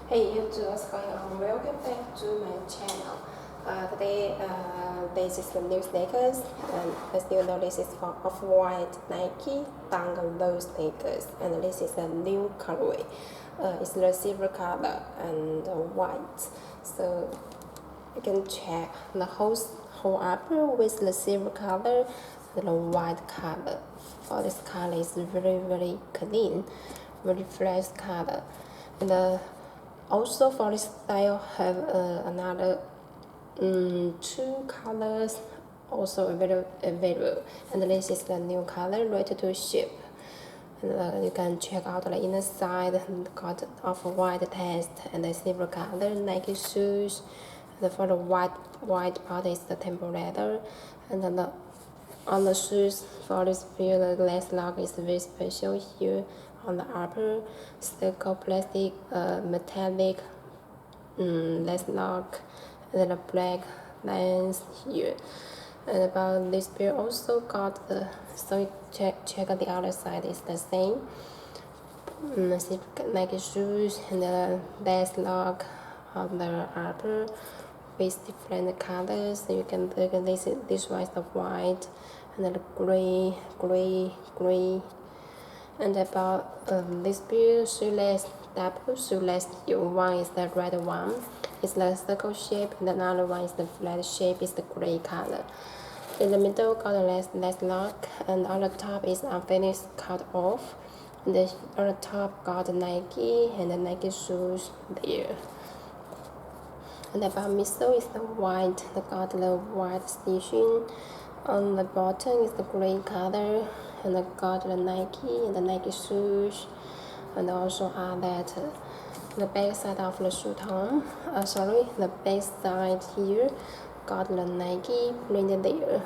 Hey YouTube, what's going on? Welcome back to my channel. Today, this is the new sneakers, and as you know, this is for off-white Nike down low sneakers, and this is a new colorway. It's the silver color and white. So you can check the whole upper with the silver color and the white color. For this color is very clean, very fresh color, and also for this style have another two colors also available, and this is the new color ready to ship. And you can check out the inner side, got off-white test and the silver color Nike shoes. And for the white part is the temple leather, and then on the shoes for this view, the glass lock is very special here. On the upper, stucco plastic metallic glass lock, and the black lens here. And about this pair also got the, so check the other side is the same. Nike shoes and the glass lock on the upper with different colors. So you can look at this one is the white and the gray. And about this pair shoelace, double shoelace, one is the red one, it's the circle shape, and another one is the flat shape, is the gray color. In the middle got a less lock, and on the top is unfinished cut off. And on the top got Nike and the Nike shoes there. And about midsole is the white, got the white stitching. On the bottom is the gray color, and I got the Nike and the Nike shoes, and also add that the back side of the shoe tom. The back side here got the Nike printed there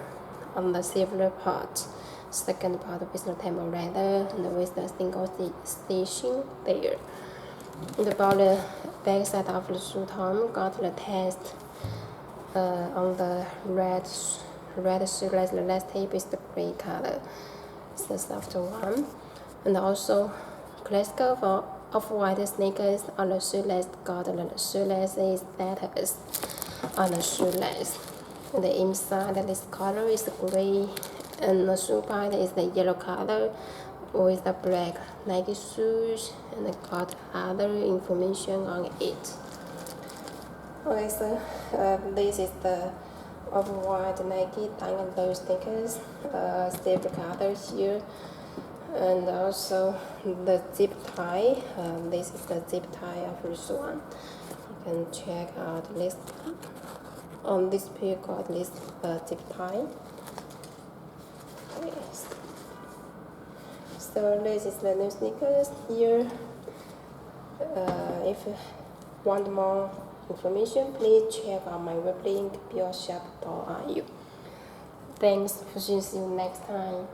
on the silver part. Second part with the temple leather and with the single stitching there. And about the back side of the shoe tom got the test on the red shoelace. The last tape is the gray color. It's the soft one. And also classical for off-white sneakers on the shoelace got the shoelace is letters on the shoelace. And the inside this color is gray, and the shoe part is the yellow color with the black Nike shoes, and it got other information on it. Okay, so this is the off-white Nike down low sneakers, silver color here, and also the zip tie. This is the zip tie of this one. You can check out this. On this pair got this zip tie. Yes. So this is the new sneakers here. If you want more information, please check out my web link, pureshop.ru. Thanks for seeing you next time.